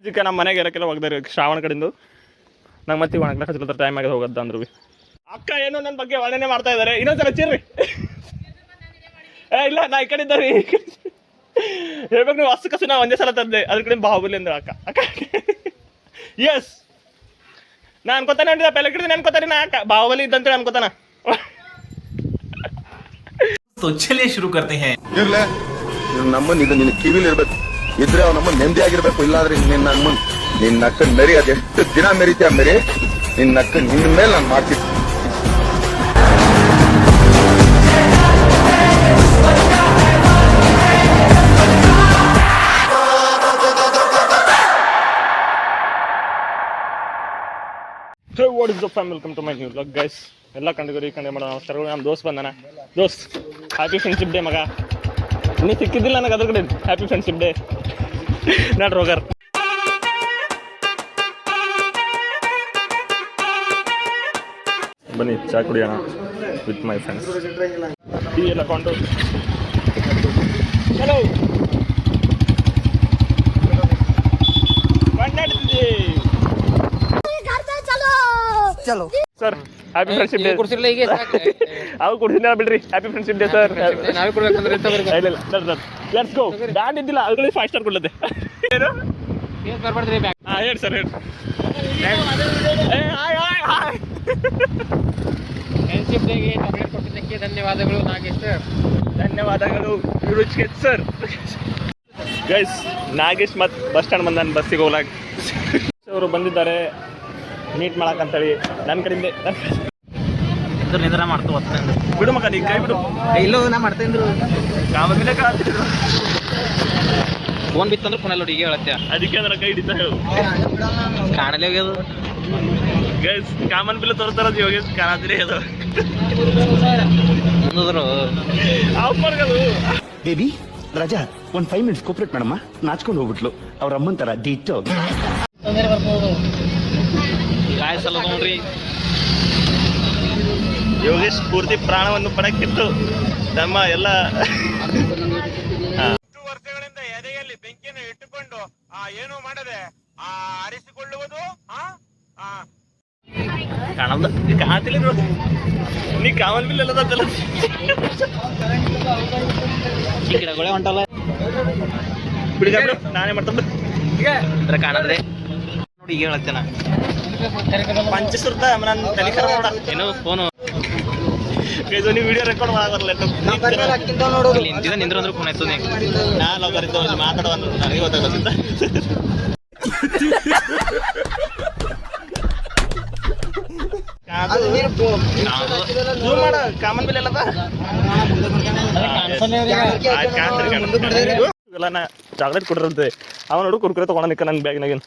ಇದಕ್ಕೆ ನಮ್ಮ ಮನೆಗೆ ಇರೋಕ್ಕೆಲ್ಲ ಹೋಗ್ದಾರೆ ಶ್ರಾವಣ ಕಡೆಯಿಂದ ನಂಗೆ ಮತ್ತೆ ಒಣಗ್ಲಕ್ಕ ಹಚ್ಕೊತ ಟೈಮ್ ಆಗಿ ಹೋಗೋದು ಅಂದ್ರು ಅಕ್ಕ ಏನು ನನ್ನ ಬಗ್ಗೆ ವರ್ಣನೆ ಮಾಡ್ತಾ ಇದ್ದಾರೆ ಇನ್ನೊಂದ್ಸಲ ಚಿರ್ರಿ ಇಲ್ಲ ನಾ ಈ ಕಡೆ ಇದ್ದಾರೆ ಹೇಳ್ಬೇಕು ನೀವು ಹಸು ಕಸು ನಾ ಒಂದೇ ಸಲ ತಂದೆ ಅದ್ರ ಕಡೆ ಬಾಹುಬಲಿ ಅಂದ್ರೆ ಅಕ್ಕ ಅಕ್ಕ ಎಸ್ ನಾ ಅನ್ಕೋತಾನೆ ಅಂದಿದ್ದ ಪೆಲ್ಲ ಕಡೆ ಅನ್ಕೋತಾನೆ ನಾ ಅಕ್ಕ ಬಾಹುಬಲಿ ಇದ್ದಂತೇಳಿ ಅನ್ಕೋತಾನ तो चलिए शुरू करते हैं ಇರ್ಲೆ ನಮ್ಮನ್ ಇದು ನಿನ್ನ ಕಿವಿಲಿ ಇರ್ಬೇಕು ಇದ್ರೆ ಅವ್ ನಮ್ಮನ್ ನೆಮ್ಮದಿ ಆಗಿರ್ಬೇಕು ಇಲ್ಲಾಂದ್ರೆ ನಿನ್ನ ಅಕ್ಕನ್ ಮೆರಿ ಅದೆಷ್ಟು ದಿನ ಮೆರಿತೀಯ ಮೆರಿ ನಿನ್ನ ಅಕ್ಕನ್ ನಿನ್ನ ಮೇಲೆ ನಾನು ಮಾಡ್ತೀನಿ what is the fam welcome to my new vlog guys ಎಲ್ಲ ಕಂಡಿಗೋರಿ ಕಂಡು ಮಾಡೋ ನಮಸ್ಕಾರಗಳು ನಮ್ಮ ದೋಸ್ತ್ ಬಂದಾನ ದೋಸ್ತ್ ಹ್ಯಾಪಿ ಫ್ರೆಂಡ್ಶಿಪ್ ಡೇ ಮಗ ಇನ್ನೂ ಸಿಕ್ಕಿದ್ದಿಲ್ಲ ನನಗೆ ಅದ್ರ ಕಡೆ ಹ್ಯಾಪಿ ಫ್ರೆಂಡ್ಶಿಪ್ ಡೇ ನಾಡ್ರಿ ಹೋಗಾರ ಬನ್ನಿ ಚಾ ಕುಡಿಯೋಣ ವಿತ್ ಮೈ ಫ್ರೆಂಡ್ಸ್ ಟೀ ಎಲ್ಲ ಕೊಂಡು ಚಲೋ ಚಲೋ ಸರ್ ಹ್ಯಾಪಿ ಫ್ರೆಂಡ್ಶಿಪ್ ಡೇ ಕುರ್ಸಿಲ್ಲ ಈಗ ಅವು ಕುಡಿಸಿಲ್ಲ ಬಿಡ್ರಿ ಹ್ಯಾಪಿ ಫ್ರೆಂಡ್ಶಿಪ್ ಡೇ ಸರ್ ನಾವೇ ಕೊಡ್ಬೇಕಂದ್ರೆ ಇಲ್ಲ ಲೆಟ್ಸ್ ಗೋ ಬ್ಯಾಂಡ್ ಇದ್ದಿಲ್ಲ ಅದ್ರಲ್ಲಿ 5 ಸ್ಟಾರ್ ಕೊಡ್ಲತ್ತೆ ಏನು ಏನು ಬರ್ಬಾರ್ದ್ರಿ ಬ್ಯಾಗ್ ಹಾಂ ಹೇಳಿ ಸರ್ ಹೇಳಿ ಫ್ರೆಂಡ್ಶಿಪ್ ಡೇಗೆ ಚಾಕ್ಲೇಟ್ ಕೊಟ್ಟಿದ್ದಕ್ಕೆ ಧನ್ಯವಾದಗಳು ನಾಗೇಶ್ ಧನ್ಯವಾದಗಳು ರುಚಿಗೆ ಸರ್ ಗೈಸ್ ನಾಗೇಶ್ ಮತ್ತು ಬಸ್ ಸ್ಟ್ಯಾಂಡ್ ಬಂದಾನ ಬಸ್ಸಿಗೆ ಹೋಗ್ಲಾಗ ಅವರು ಬಂದಿದ್ದಾರೆ ಮೀಟ್ ಮಾಡಕ್ಕಂತೇಳಿ ನನ್ನ ಕಡೆಯಿಂದ ನಿಂದ್ರ ಮಾಡ್ತು ಒತ್ತಂದ್ರೆ ಬಿಡು ಮಗ ನೀ ಕೈ ಬಿಡು ಇಲ್ಲೋ ನಾ ಮಾಡ್ತೇಂದ್ರು ಕಾವಲಿನ ಕಾಣ್ತಿದ್ರು ಫೋನ್ ಬಿತ್ತಂದ್ರೆ ಫೋನಲ್ಲಿ ನೋಡಿ ಈಗ ಹೇಳತ್ತೆ ಅದಕ್ಕೆ ಅಂದ್ರೆ ಕೈ ಹಿಡಿತಾ ಹೇಳು ಕಾಣಲೇ ಹೋಗ್ಯದು ಗೈಸ್ ಕಾಮನ್ ಬಿಲ್ ತೋರಿಸ್ತಾರದು ಯೋಗೇಶ್ ಕಾಣತ್ತೀರಿ ಅದು ಅಂದ್ರು ಆಫ್ ಮಾಡ್ಕೋದು ಬೇಬಿ ರಾಜಾ ಒಂದ್ 5 ಮಿನಿಟ್ಸ್ ಕೋಪರೇಟ್ ಮಾಡಮ್ಮ ನಾಚ್ಕೊಂಡು ಹೋಗ್ಬಿಟ್ಲು ಅವ್ರ ಅಮ್ಮನ್ ತರ ಡಿಟೋ ಗಾಯಸಲ್ಲ ನೋಡ್ರಿ ಯೋಗೇಶ್ ಪೂರ್ತಿ ಪ್ರಾಣವನ್ನು ಪಡಕ್ಕಿತ್ತು ನಮ್ಮ ಎಲ್ಲ ವರ್ಷಗಳಿಂದ ಎದೆಯಲ್ಲಿ ಬೆಂಕಿಯನ್ನು ಇಟ್ಟುಕೊಂಡು ಏನು ಮಾಡದೆ ಆರಿಸಿಕೊಳ್ಳುವುದು ಕಾಣಲ್ಲ ಕಾಣ್ತಿಲ್ಲ ನೀ ಕಾಮನ್ ಬಿಲ್ ಎಲ್ಲ ತಲ್ಲ ಈ ಗಿಡಗಳೇ ಹೊಂಟಲ್ಲ ಬಿಡಿಗ ಬಿಡು ನಾನೇ ಮಾಡ್ತಂದು ಅಂದ್ರೆ ಕಾಣದ್ರೆ ನೋಡಿ ಈಗ ಹೇಳತ್ತೇನ ಪಂಚಸುರ್ದ ನನ್ನ ತಲೆ ಖರಾಬ್ ಮಾಡ ಏನೋ ಫೋನು ನೀವು ವಿಡಿಯೋ ರೆಕಾರ್ಡ್ ಮಾಡಬಾರಲ್ಲ ಇಲ್ಲಿ ನಿಂದ್ರು ಅಂದ್ರೆ ಫೋನ್ ಆಯ್ತು ನಾನು ಬರಿದ್ದು ಮಾತಾಡುವ ನನಗೆ ಗೊತ್ತಾಗೋದಿಲ್ಲ ಮಾಡ ಕಾಮನ್ ಬಿಲ್ ಎಲ್ಲ ನಾ ಚಾಕ್ಲೇಟ್ ಕೊಡಿರಂತೆ ಅವನು ನೋಡು ಕುರ್ಕುರೆ ತಗೊಂಡ ನಿಕ್ಕ ನನ್ನ ಬ್ಯಾಗ್ನಾಗೇನು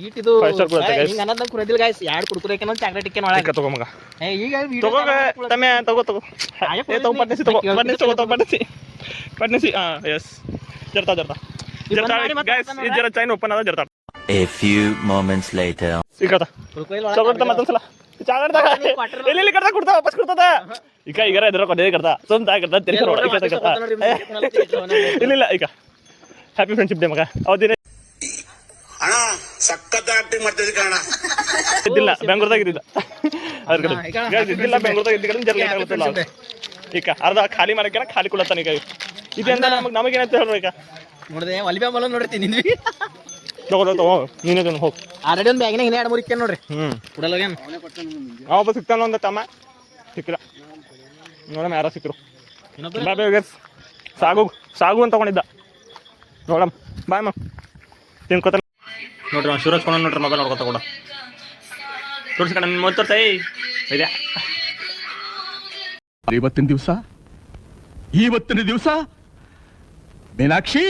ಈಟಿದು 5 ಸ್ಟಾರ್ ಕೊಡುತ್ತೆ guys. ಹಿಂಗ ಅನ್ನೋದು ಕುಡಿದಿಲ್ಲ ಗಾಯ್ಸ್ ಎರಡು ಕುಡ್ಕುರೆ ಚಾಕ್ಲೇಟ್ ಇಕ್ಕೆ ಒಳಗೆ ತಗೋ ಮಗ ಈಗ ತಗೋ ತಮ್ಮೆ ತಗೋ ಏ ತಗೋ ಪಟ್ನಿಸಿ ತಗೋ ಪಟ್ನಿಸಿ ಹಾಂ ಎಸ್ ಜರ್ತಾ ಗೈಸ್ ಈ ಜರ ಚೈನ್ ಓಪನ್ ಅದ ಜರ್ತಾ A few moments later ಸಿಗತ್ತ ಚಾಕ್ಲೇಟ್ ಮತ್ತೊಂದ್ಸಲ ಚಾಕ್ಲೇಟ್ ತಗ ಎಲ್ಲಿ ಕಡ್ತಾ ಕೊಡ್ತಾ ವಾಪಸ್ ಕೊಡ್ತದ ಈಗ ಈಗಾರ ಎದ್ರ ಕೊಡೇ ಕಡ್ತಾ ಸ್ವಂತ ಕಡ್ತಾ ತಿರ್ಗಿ ಇಲ್ಲ ಈಗ ಹ್ಯಾಪಿ ಫ್ರೆಂಡ್ಶಿಪ್ ಡೇ ಮಗ ಅವತ್ತಿನ ಅಣ್ಣ ಸಖತ್ ಆಕ್ಟಿಂಗ್ ಮಾಡ್ತಿದ್ದೆ ಕಣ ಇದ್ದಿಲ್ಲ ಬೆಂಗಳೂರದಾಗ ಇದ್ದಿದ್ದ ಅದ್ರ ಕಡೆ ಇದ್ದಿಲ್ಲ ಬೆಂಗಳೂರದಾಗ ಇದ್ದ ಕಡೆ ಜರ್ಲಿ ಆಗುತ್ತಿಲ್ಲ ಈಗ ಅರ್ಧ ಖಾಲಿ ಮಾಡಕ್ಕೆ ಖಾಲಿ ಕೊಡತ್ತಾನ ಈಗ ಇದೆಂದ ನಮಗೇನಂತ ಹೇಳ್ರಿ ಈಗ ನೋಡಿದೆ ಒಲಿಬೆ ಮಲ ನೋಡ್ರಿ ನಿಂದ್ವಿ ತಗೋ ನೀನೇ ಹೋಗಿ ಆಲ್ರೆಡಿ ಒಂದು ಬ್ಯಾಗಿನಾಗ ಇನ್ನೇ 2-3 ಇಕ್ಕೆ ನೋಡ್ರಿ ಕುಡಲ್ಲೋಗೇನು ಒಬ್ಬ ಸಿಗ್ತಾನ ಒಂದು ತಮ್ಮ ಸಿಕ್ಕಿಲ್ಲ ನೋಡಮ್ಮ ಯಾರ ಸಿಕ್ಕರು ಬಾಯ್ ಸಾಗು ಅಂತ ತಗೊಂಡಿದ್ದ ನೋಡಮ್ಮ ಬಾಯ್ ಮ್ಯಾಮ್ ತಿನ್ಕೋತ ನೋಡ್ರಿ ಅವ್ನು ಶಿವರಾಜ್ ಕೊಂಡು ನೋಡ್ರಿ ಮೊಬೈಲ್ ನೋಡ್ಕೊತ ಕೂಡ ತೋರಿಸ್ಕೊಂಡು ನನ್ನ ಮೊದಲು ತೋರ್ಸೈ ಇದೆ ಇವತ್ತಿನ ದಿವಸ ಮೀನಾಕ್ಷಿ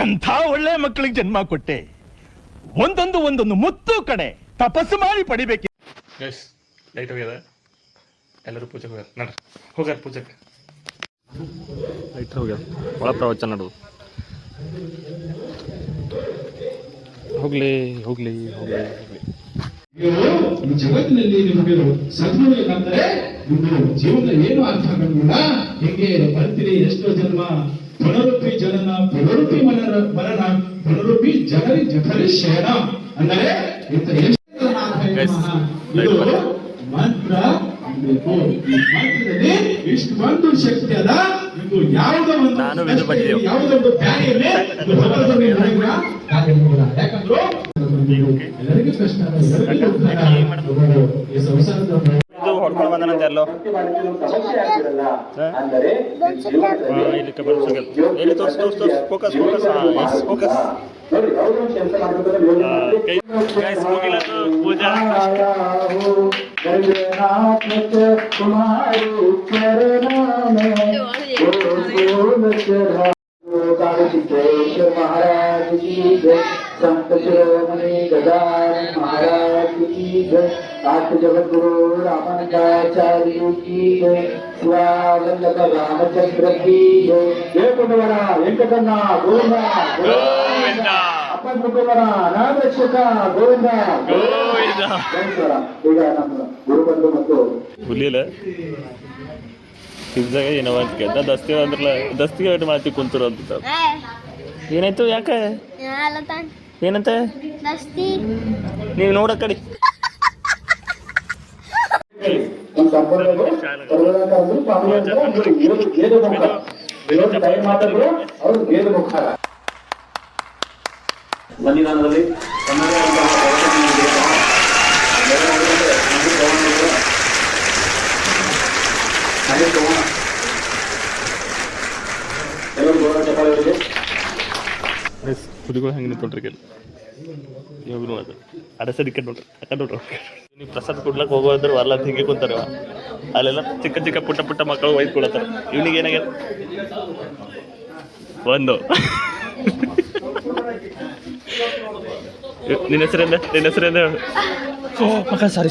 ಎಂಥ ಒಳ್ಳೆ ಮಕ್ಕಳಿಗೆ ಜನ್ಮ ಕೊಟ್ಟೆ ಒಂದೊಂದು ಮುತ್ತು ಕಡೆ ತಪಸ್ಸು ಮಾಡಿ ಪಡಿಬೇಕು ಗೈಸ್ ಲೈಟ್ ಹೋಗ್ಯದ ಎಲ್ಲರೂ ಪೂಜೆಗೆ ಹೋಗ್ಯಾರ ನೋಡ್ರಿ ಹೋಗ್ಯಾರ ಪೂಜೆಗೆ ಲೈಟ್ ಹೋಗ್ಯಾರ ಒಳ ಪ್ರವಚನ ನಡುವು ಹೋಗ್ಲಿ ಈ ಜಗತ್ತಿನಲ್ಲಿ ನಿಮಗೆ ಸದ್ಗುಣ ಏನಂದ್ರೆ ನಿಮ್ಮ ಜೀವನ ಏನು ಅರ್ಥ ಆಗಲ್ಲ ಹೇಗೆ ಬರ್ತೀರಿ ಎಷ್ಟೋ ಜನ್ಮ ಜನನ ಪುನರುಪಿ ಮರಣ ಪುನರುಪಿ ಜನರಿ ಜಠರಿ ಶಯನ ಅಂದರೆ ಇಂಥ ಇದು ಮಂತ್ರ ಬೇಕು. ಈ ಮಂತ್ರದಲ್ಲಿ ಇಷ್ಟೊಂದು ಶಕ್ತಿ ಅದ. ಇದು ಯಾವುದೋ ಒಂದು ಯಾವುದೊಂದು ಬ್ಯಾರಿಯಲ್ಲಿ ಯಾಕಂದ್ರು ಎಲ್ಲರಿಗೂ ಕಷ್ಟ, ಎಲ್ಲರಿಗೂ ಉದ್ಧಾರ. ಈ ಸಂಸಾರದ ಹೊಡ್ಕೊಂಡು ಬಂದನಂತೆ ಎಲ್ಲೋ ಇಲ್ಲಿ ತೋರಿಸ್ ಫೋಕಸ್ ಫೋಕಸ್ ಪೂಜಾ महाराज की जय, संत शिरोमणि गजानन महाराज की जय, आठ जगत गुरु रामानुजाचार्य की जय, शिवावल्लभ रामचंद्र की जय, जय कुंडवರ ವೆಂಕಟಣ್ಣ ಗೋವಿಂದ ಗೋವಿಂದ, ಅಪ್ಪನ ಮುಖವರ ನಾಗರಕ್ಷಕ ಗೋವಿಂದ ಗೋವಿಂದ. ಈಗ ನಮ್ಮ ಗುರುಬಂಧು ಮತ್ತು ಹುಲಿಯಲ್ಲ ಪಿಜ್ಜಾಗ ಏನೋ ಅಂತ ಕೇಳ್ದ, ದಸ್ತಿ ಅಂದ್ರಲ್ಲ ದಸ್ತಿಗೆ ವೇಟ್ ಮಾಡ್ತಿ ಕುಂತರು ಅಂತ. ಏನಾಯ್ತು ಯಾಕೆ ಏನಂತ ನೀವು ನೋಡ ಕಡೆ ಸಂವಿಧಾನದಲ್ಲಿ ಹುಡುಗರು ಹಂಗೆ ನಿಂತ್ಕೊಂಡ್ರಿ ಕೇಳಿ ಇವಾಗ ಅದು ಅಡಸಡಿ ಕಡೆ ನೋಡ್ರಿ ಅಕ್ಕ ನೋಡ್ರಿ. ನೀವು ಪ್ರಸಾದ ಕೊಡ್ಲಕ್ಕೆ ಹೋಗೋದ್ರೆ ಅಲ್ಲ ಅಂತ ಹಿಂಗೆ ಕುಂತಾರೆ. ಅಲ್ಲೆಲ್ಲ ಚಿಕ್ಕ ಚಿಕ್ಕ ಪುಟ್ಟ ಪುಟ್ಟ ಮಕ್ಕಳು ಒಯ್ದುಕೊಳತ್ತಾರೆ. ಇವನಿಗೆ ಏನಾಗ್ಯದ ಒಂದು ನಿನ್ನ ಹೆಸರಿಂದ ಮಕ್ಕ ಸಾರಿ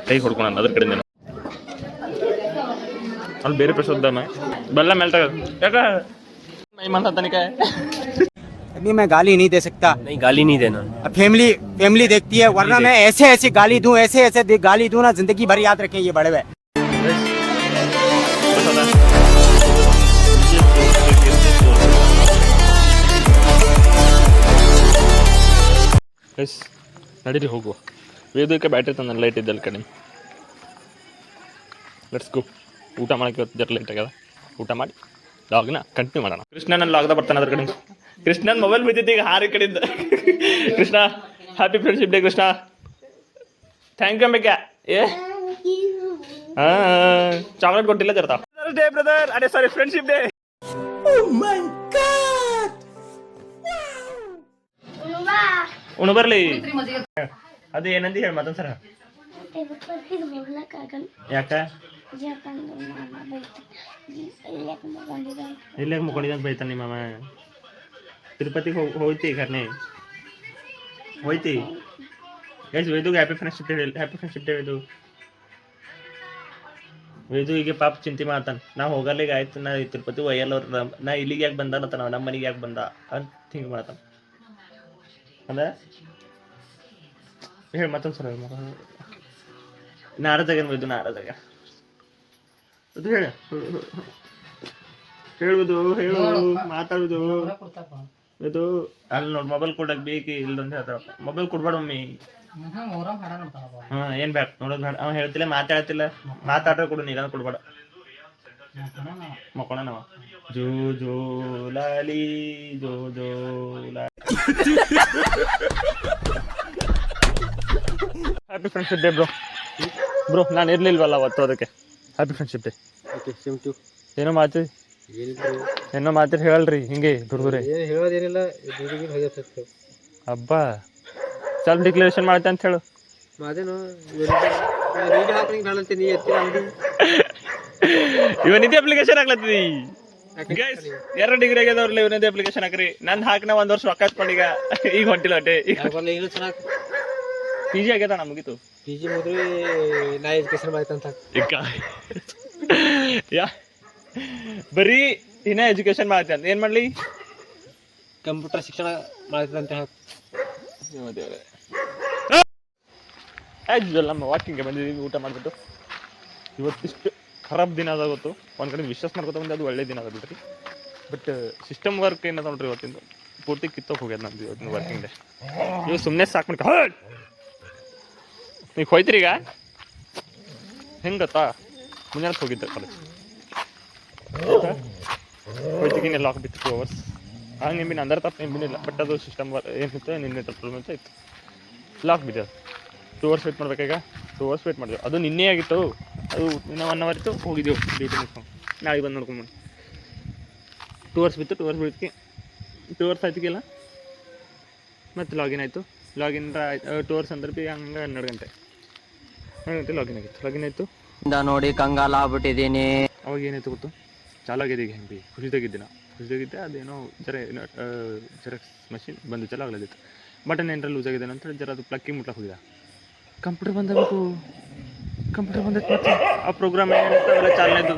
ಕೈ ಹೊಡ್ಕೊಳ ಅದ್ರ ಕಡೆಯಿಂದ ಅಲ್ಲಿ ಬೇರೆ ಪ್ರಸಾದ ಬೆಲ್ಲ ಮೇಲೆ ತಗ ಯಾಕ ಮೈ ಮನ ತನಿಖೆ. अभी मैं गाली नहीं दे सकता. नहीं गाली नहीं देना. फैमिली देखती है, वरना मैं ऐसे गाली दूं, ऐसे गाली दूं ना, जिंदगी भर याद रखें ये बड़े हुए. ನಡೀರಿ ಹೋಗುವ. ವೇದಕ್ಕೆ ಬ್ಯಾಟ್ರಿ ತಂದ ಲೈಟ್ ಇದ್ದಲ್ಲಿ ಕಡೆ. Let's go. ಊಟ ಮಾಡೋಕ್ಕೆ ಜರ ಲೇಟ್ ಆಗ್ಯದ. ಊಟ ಮಾಡಿ ಲಾಗ್ನ ಕಂಟಿನ್ಯೂ ಮಾಡೋಣ. ಕೃಷ್ಣನಲ್ಲಿ ಲಾಗ್ದ ಬರ್ತಾನೆ ಅದ್ರ ಕಡೆ. ಕೃಷ್ಣನ್ ಮೊಬೈಲ್ ಬಿದ್ದಿತ್ತು ಈಗ ಹಾರಿ ಕಡೆಯಿಂದ. Krishna happy friendship day Krishna. Thank you ಅಮ್ಮಿಕ. ಚಾಕ್ಲೇಟ್ ಕೊಟ್ಟಿಲ್ಲ ಜರ್ತಾ ಡೇ ಬ್ರದರ್. ಅದೇ ಸಾರಿ ಫ್ರೆಂಡ್ಶಿಪ್ ಡೇ. ಉಣು ಬರ್ಲಿ. ಅದು ಏನಂದು ಹೇಳಿ ಮತ್ತೊಂದು ಸರ. ಯಾಕ ಇಲ್ಲೇ ಮುಕೊಂಡಿದ್ದಂತ ಬೈತಾನೆ ನಿಮ್ಮ ಮಾಮ. ತಿರುಪತಿಗೆ ಹೋಯ್ತಿ ಖರ್ನೆ ಹೋಯ್ತಿ. ಗೈಸ್ ವೇದುಗೆ happy friendship day. Happy friendship day Vedu. Vedu ಈಗ ಪಾಪ ಚಿಂತೆ ಮಾಡ್ತಾನೆ. ನಾ ಹೋಗಲ್ಲ ಈಗ ಆಯ್ತು, ನಾ ತಿರುಪತಿ ಒಯ್ಯಲ್ಲ ಅವ್ರ. ನಾ ಇಲ್ಲಿಗೆ ಯಾಕೆ ಬಂದ ಅಂತ ನಮ್ಮ ಮನೆಗೆ ಯಾಕೆ ಬಂದ ಅಂತ ಥಿಂಕ್ ಮಾಡ್ತಾನೆ. ಅಂದ್ರೆ ಹೇಳಿ ಮತ್ತೊಂದು ಸಲ ನಾರದಾಗ ವೇದು ನಾರದಾಗ ಅದು ಹೇಳುವುದು ಮಾತಾಡುವುದು. ಇದು ಅಲ್ಲಿ ನೋಡಿ ಮೊಬೈಲ್ ಕೊಡಕ್ ಬೇಕು ಇಲ್ಲಂತ ಹೇಳ್ತಾವ. ಮೊಬೈಲ್ ಕೊಡ್ಬೇಡ ಮಮ್ಮಿ. ಏನ್ ಬ್ಯಾಕ್ ನೋಡೋದು ಬೇಡ. ಅವ ಹೇಳ್ತಿಲ್ಲ ಮಾತಾಡ್ರೆ ಕೊಡು, ನೀಗ ಕೊಡ್ಬೇಡ. ಮಕ್ಕೋಣ ನಾವ ಜೋ ಜೋ ಲಾಲಿ ಜೋ ಜೋ ಲಾಲಿ. Happy friendship day bro. ನಾನು ಇರ್ಲಿಲ್ವಲ್ಲ ಅವತ್ತು, ಅದಕ್ಕೆ ಹ್ಯಾಪಿ ಫ್ರೆಂಡ್ಶಿಪ್ ಡೇ. ಏನೋ ಮಾತಿರ್ ಹೇಳಲ್ರಿ ಹಿಂಗೆ ಹುಡುಗರೆ. ಹೇಳೋದೇನಿಲ್ಲ, ಹಬ್ಬ ಸೆಲ್ಫ್ ಡಿಕ್ಲರೇಷನ್ ಮಾಡ್ತೆ ಅಂತ ಹೇಳು. ಇವನಿದೆ ಅಪ್ಲಿಕೇಶನ್ ಹಾಕ್ಲತ್ತೀವಿ. ಎರಡು ಡಿಗ್ರಿ ಆಗ್ಯದವ್ರಲ್ಲ, ಇವನಿದೆ ಅಪ್ಲಿಕೇಶನ್ ಹಾಕ್ರಿ. ನಂದು ಹಾಕಿನ 1 ವರ್ಷ ರೊಕ್ಕ ಹಚ್ಕೊಂಡೀಗ ಈಗ ಹೊಂಟಿಲ್ಲ ಅಟ್ಟೆ. PG ಆಗ್ಯದ ನಾ ಮುಗೀತು. PG ಮುಗಿದ್ರಿ ನಾ ಎಜುಕೇಶನ್ ಮಾಡ್ತಂತ ಯಾ ಬರೀ ಇನ್ನ ಎಜುಕೇಶನ್ ಮಾಡ್ತೆ ಅಂತ. ಏನ್ ಮಾಡ್ಲಿ? ಕಂಪ್ಯೂಟರ್ ಶಿಕ್ಷಣ ಮಾಡ್ತಂತ. ನಮ್ಮ ವಾಕಿಂಗ್ಗೆ ಬಂದಿದ್ದೀವಿ ಊಟ ಮಾಡಿಬಿಟ್ಟು. ಇವತ್ತಿಷ್ಟು ಖರಾಬ್ ದಿನ ಅದಾಗೊತ್ತು. ಒಂದು ಕಡೆ ವಿಶ್ವಾಸ ಮಾಡ್ಕೊತ ಬಂದು ಅದು ಒಳ್ಳೆ ದಿನ ಅದ ಬಿಡ್ರಿ. ಬಟ್ ಸಿಸ್ಟಮ್ ವರ್ಕ್ ಏನದ ನೋಡ್ರಿ ಇವತ್ತಿಂದು ಪೂರ್ತಿ ಕಿತ್ತೋಗಿ ಹೋಗ್ಯದ ನಮ್ದು ಇವತ್ತಿನ ವರ್ಕಿಂಗ್ ಡೇ. ನೀವು ಸುಮ್ಮನೆ ಸಾಕು ಮಾಡ್ಕೊ ನೀವು ಹೋಯ್ತೀರಿ ಈಗ ಹೆಂಗೆ ಗೊತ್ತಾ, ಮುಂಜಾನೆ ಹೋಗಿದ್ದೆ ಕಾಲೇಜ್ ಹೋಯ್ತಿಗಿನ ಲಾಕ್ ಬಿತ್ತು 2 hours. ಹಂಗೆ ನಿಂಬಿನ ಅಂದ್ರೆ ತಪ್ಪು ನಿಂಬಿನಿಲ್ಲ, ಬಟ್ ಅದು ಸಿಸ್ಟಮ್ ಏನಿತ್ತು ನಿನ್ನೆ ಪ್ರಾಬ್ಲಮ್ ಅಂತ ಇತ್ತು, ಲಾಕ್ ಬಿದ್ದು 2 hours ವೇಟ್ ಮಾಡ್ಬೇಕಾಗ 2 hours ವೇಟ್ ಮಾಡಿದೆವು. ಅದು ನಿನ್ನೆ ಆಗಿತ್ತು, ಅದು ಇನ್ನೂ 1 hour ಇತ್ತು, ಹೋಗಿದ್ದೆವು ಡ್ಯೂಟಿ ಮುಗಿಸ್ಕೊಂಡು ನಾಳೆ ಬಂದು ನೋಡ್ಕೊಂಡು 2 hours ಬಿತ್ತು. 2 hours ಬಿಡ್ತಿ 2 hours ಆಯ್ತಿಗೆಲ್ಲ ಮತ್ತು ಲಾಗಿನ್ ಆಯಿತು. ಲಾಗಿನ್ 2 hours ಅಂದ್ರೆ ಭೀ ಹಂಗೆ 12 ಗಂಟೆ ಲಾಗಿನ್ ಆಗಿತ್ತು. ಲಾಗಿನ್ ಆಯಿತು ನೋಡಿ ಕಂಗಾಲ ಆಗ್ಬಿಟ್ಟಿದ್ದೀನಿ. ಅವಾಗ ಏನಾಯ್ತು ಗೊತ್ತು, ಚಾಲು ಆಗಿದೆ ಈಗ ಹೆಂಗೆ ಭೀ ಖುಷಿದಾಗಿದ್ದೆ ನಾವು, ಖುಷಿದಾಗಿದ್ದೆ. ಅದೇನೋ ಜೆರಾಕ್ಸ್ ಮಷಿನ್ ಬಂದು ಚಾಲು ಆಗ್ಲದಿತ್ತು. ಬಟನ್ ಏನರ ಲೂಸ್ ಆಗಿದೆ ಅಂತೇಳಿ ಜರ ಅದು ಪ್ಲಕ್ಕಿಂಗ್ ಮುಟ್ಲಕ್ಕೆ ಹೋಗಿದ. ಕಂಪ್ಯೂಟರ್ ಬಂದಬೇಕು, ಕಂಪ್ಯೂಟರ್ ಬಂದೈತೆ ಮತ್ತೆ ಆ ಪ್ರೋಗ್ರಾಮ್ ಏನಿತ್ತು ಅವೆಲ್ಲ ಚಾಲನೆದು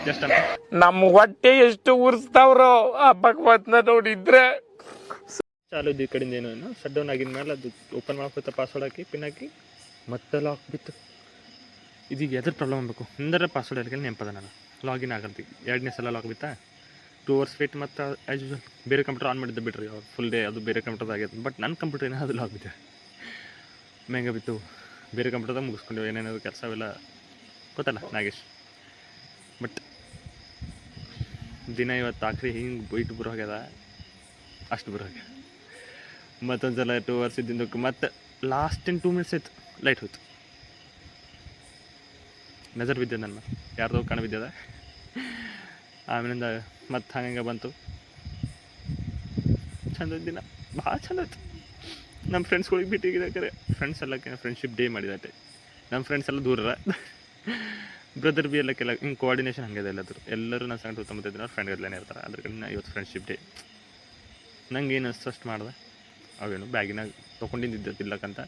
ಜಸ್ಟ್ ಅಂತ ನಮ್ಮ ಹೊಟ್ಟೆ ಎಷ್ಟು ಉರ್ಸ್ತಾವ್ರೋ ಆ ಭಗವತ್ನ ನೋಡಿದ್ರೆ. ಚಾಲು ಇದ್ದು ಈ ಕಡೆಯಿಂದ ಏನೋ ಶಟ್ ಡೌನ್ ಆಗಿದ ಮೇಲೆ ಅದು ಓಪನ್ ಮಾಡ್ಕೊತ ಪಾಸ್ವರ್ಡ್ ಹಾಕಿ ಪಿನ್ ಹಾಕಿ ಮತ್ತೆ ಲಾಕ್ ಬಿತ್ತು. ಇದೀಗ ಎದ್ರ ಪ್ರಾಬ್ಲಮ್ ಆಗಬೇಕು ಅಂದರೆ ಪಾಸ್ವರ್ಡ್ ಅದಕ್ಕೆ ನೆನಪದ ನಾನು ಲಾಗಿನ್ ಆಗಲ್ತಿ 2ನೇ ಸಲ ಲಾಕ್ ಬಿತ್ತಾ. 2 hours ವೇಟ್ ಮತ್ತು ಆ್ಯಸ್ ಯೂಶಲ್ ಬೇರೆ ಕಂಪ್ಯೂಟರ್ ಆನ್ ಮಾಡಿದ್ದೆ ಬಿಡ್ರಿ ಫುಲ್ ಡೇ, ಅದು ಬೇರೆ ಕಂಪ್ಯೂಟರ್ ಆಗೈತೆ. ಬಟ್ ನನ್ನ ಕಂಪ್ಯೂಟರ್ ಏನೋ ಅದು ಲಾಕ್ ಬಿದ್ದೆ ಮ್ಯಾಂಗ ಬಿತ್ತು. ಬೇರೆ ಕಂಪ್ಯೂಟರ್ದಾಗ ಮುಗಿಸ್ಕೊಂಡೆವು ಏನೇನಾದ್ರು ಕೆಲಸ ಅವೆಲ್ಲ ಗೊತ್ತಲ್ಲ ನಾಗೇಶ್. ಬಟ್ ದಿನ ಇವತ್ತು ಆಖರಿ ಹಿಂಗೆ ಬೈಟ್ ಬರೋ ಆಗ್ಯದ, ಅಷ್ಟು ಬರೋ ಆಗ್ಯದ. ಮತ್ತೊಂದು ಸಲ 2 hours ಇದ್ದಿದ್ದಕ್ಕೆ ಮತ್ತೆ ಲಾಸ್ಟ್ 2 minutes ಆಯ್ತು ಲೈಟ್ ಹೋಯ್ತು. ನಜರ್ ಬಿದ್ದೆ ನನ್ನ ಯಾರ್ದೋ ಕಣ ಬಿದ್ದದ. ಆಮೇಲಿಂದ ಮತ್ತೆ ಹಂಗೆ ಬಂತು. ಚಂದ ದಿನ ಭಾಳ ಚಂದ ಆಯ್ತು. ನಮ್ಮ ಫ್ರೆಂಡ್ಸ್ಗಳಿಗೆ ಭೇಟಿಯಾಗಿದ್ದಾರೆ, ಫ್ರೆಂಡ್ಸ್ ಎಲ್ಲಕ್ಕೆ ಫ್ರೆಂಡ್ಶಿಪ್ ಡೇ ಮಾಡಿದಟ್ಟೆ. ನಮ್ಮ ಫ್ರೆಂಡ್ಸ್ ಎಲ್ಲ ದೂರ ಬ್ರದರ್ ಬಿ ಎಲ್ಲ ಕೆಲ ಹಿಂಗೆ ಕೋಆರ್ಡಿನೇಷನ್ ಹಂಗಿದೆ ಎಲ್ಲರೂ ನನ್ನ ಸಂಗಡ 99 ದಿನ ಫ್ರೆಂಡ್ ಇರ್ಲೇನೆ ಇರ್ತಾರೆ. ಅದ್ರ ಕಡೆ ಇವತ್ತು ಫ್ರೆಂಡ್ಶಿಪ್ ಡೇ ನಂಗೆ ಏನು ಫಸ್ಟ್ ಮಾಡಿದೆ ಅವೇನು ಬ್ಯಾಗಿನಾಗ ತೊಗೊಂಡಿದ್ದಿದ್ದೆ ತಿಲ್ಲಕ್ಕಂತ.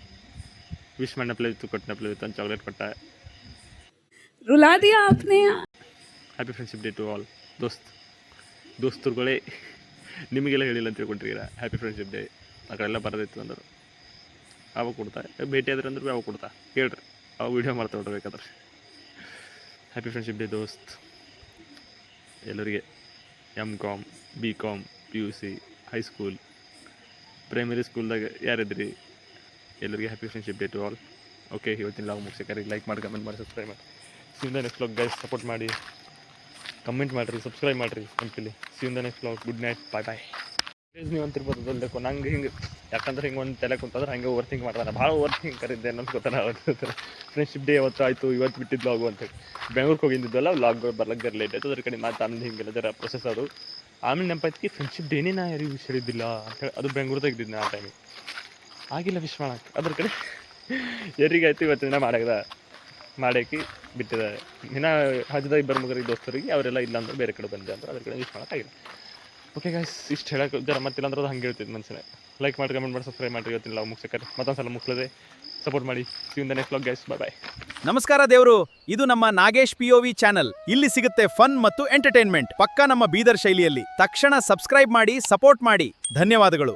ವಿಶ್ ಮಾಡ್ನಪ್ಲೆ ಇತ್ತು, ಕೊಟ್ಟನಪ್ಲೆ ಇತ್ತು, ಒಂದು ಚಾಕ್ಲೇಟ್ ಕೊಟ್ಟ. रुला दिया आपने. Happy friendship day to all ದೋಸ್ತರುಗಳೇ. ನಿಮಗೆಲ್ಲ ಹೇಳಿಲ್ಲ ಅಂತ ತಿಳ್ಕೊಂಡಿರ ಹ್ಯಾಪಿ ಫ್ರೆಂಡ್ಶಿಪ್ ಡೇ. ಆ ಕಡೆ ಎಲ್ಲ ಬರೋದಿತ್ತು ಅಂದರು ಅವಾಗ ಕೊಡ್ತಾ, ಭೇಟಿ ಆದ್ರೆ ಅಂದ್ರೆ ಅವಾಗ ಕೊಡ್ತಾ ಕೇಳ್ರಿ, ಅವಾಗ ವೀಡಿಯೋ ಮಾಡ್ತಾ ಹೊಡ್ಬೇಕಾದ್ರೆ. ಹ್ಯಾಪಿ ಫ್ರೆಂಡ್ಶಿಪ್ ಡೇ ದೋಸ್ತ್ ಎಲ್ಲರಿಗೆ. MCom BCom PUC high school primary ಸ್ಕೂಲ್ದಾಗ ಯಾರಿದ್ರಿ ಎಲ್ಲರಿಗೆ happy friendship day to all. Okay, ಇವತ್ತಿನ ಲಾಗ್ ಮುಗಿಸೋಕೆ ಲೈಕ್ ಮಾಡಿ, ಕಮೆಂಟ್ ಮಾಡಿ, ಸಬ್ಸ್ಕ್ರೈಬ್ ಮಾಡಿ. See in the next vlog guys. Support ಮಾಡಿ, ಕಮೆಂಟ್ ಮಾಡಿರಿ, ಸಬ್ಸ್ಕ್ರೈಬ್ ಮಾಡಿರಿ ನೆನಪಿಲಿ. See in the next vlog. Good night, bye bye. ನೀವು ಅಂತಿರ್ಬೋದು ಅಲ್ಬೇಕು ನಂಗೆ ಹಿಂಗೆ, ಯಾಕಂದ್ರೆ ಹಿಂಗೆ ಒಂದು ತಲೆ ಕುಂತಂದ್ರೆ ಹಂಗೆ ಓವರ್ ಥಿಂಕ್ ಮಾಡ್ತಾನೆ. ಭಾಳ ಓವರ್ ಥಿಂಕ್ ಕರಿದ್ದೆ ಅನ್ನೋದು ಗೊತ್ತಾನ. ಫ್ರೆಂಡ್ಶಿಪ್ ಡೇ ಅವತ್ತು ಆಯಿತು, ಇವತ್ತು ಬಿಟ್ಟಿದ್ದು ಲಾಗು ಅಂತೇಳಿ ಬೆಂಗ್ಳೂರಿಗೆ ಹೋಗಿದ್ದಿದ್ದಲ್ಲ, ಲಾಗ್ ಬರ್ಲಕ್ಕೆ ಜರ ಲೇಟ್ ಆಯಿತು. ಅದ್ರ ಕಡೆ ಮಾತು ಆಮೇಲೆ ಹಿಂಗೆಲ್ಲ ಜರ ಪ್ರೊಸೆಸ್ ಅದು. ಆಮೇಲೆ ನೆನಪಾಯ್ತು ಫ್ರೆಂಡ್ಶಿಪ್ ಡೇನೇ ನಾ ಯಾರಿಗೂ ವಿಷ್ ಹೇಳಿದ್ದಿಲ್ಲ ಅಂತೇಳಿ. ಅದು ಬೆಂಗ್ಳೂರ್ದಾಗ ಇದ್ದಿದ್ದು ಆ ಟೈಮಿಗೆ ಆಗಿಲ್ಲ ವಿಶ್ ಮಾಡಕ್ಕೆ. ಅದ್ರ ಕಡೆ ಯಾರಿಗಾಯ್ತು ಇವತ್ತಿನ ಮಾಡಾಕಿ ಬಿಟ್ಟಿದೆ. ಇನ್ನು ಹಜ್ಜದ 2 ಮುಗರಿಗೆ ದೋಸ್ತರಿಗೆ ಅವರೆಲ್ಲ ಇಲ್ಲ ಅಂದ್ರೆ ಬೇರೆ ಕಡೆ ಬಂದೆ ಅಂದ್ರೆ ಅದ್ರ ಕಡೆ ವಿಶ್ ಮಾಡೋಕ್ಕಾಗಿಲ್ಲ. ಓಕೆ ಗೈಸ್, ಇಷ್ಟು ಹೇಳೋಕೆ ಜರ ಮತ್ತಿಲ್ಲ ಅಂದ್ರೆ ಅದು ಹಂಗೆ ಹೇಳ್ತಿದ್ದು ಮನಸ್ಸಿನ. ಲೈಕ್ ಮಾಡಿ, ಕಮೆಂಟ್ ಮಾಡಿ, ಸಬ್ಸ್ಕ್ರೈಬ್ ಮಾಡಿ. ಇವತ್ತಿನ ಲಾಗ್ ಮುಗಿಸಕ್ಕೆ ಮತ್ತೊಂದು ಸಲ ಮುಗಿಸದೆ ಸಪೋರ್ಟ್ ಮಾಡಿ. See in the next vlog guys, bye bye. ನಮಸ್ಕಾರ ದೇವ್ರು, ಇದು ನಮ್ಮ ನಾಗೇಶ್ POV ಚಾನಲ್. ಇಲ್ಲಿ ಸಿಗುತ್ತೆ ಫನ್ ಮತ್ತು ಎಂಟರ್ಟೈನ್ಮೆಂಟ್, ಪಕ್ಕಾ ನಮ್ಮ ಬೀದರ್ ಶೈಲಿಯಲ್ಲಿ. ತಕ್ಷಣ ಸಬ್ಸ್ಕ್ರೈಬ್ ಮಾಡಿ, ಸಪೋರ್ಟ್ ಮಾಡಿ. ಧನ್ಯವಾದಗಳು.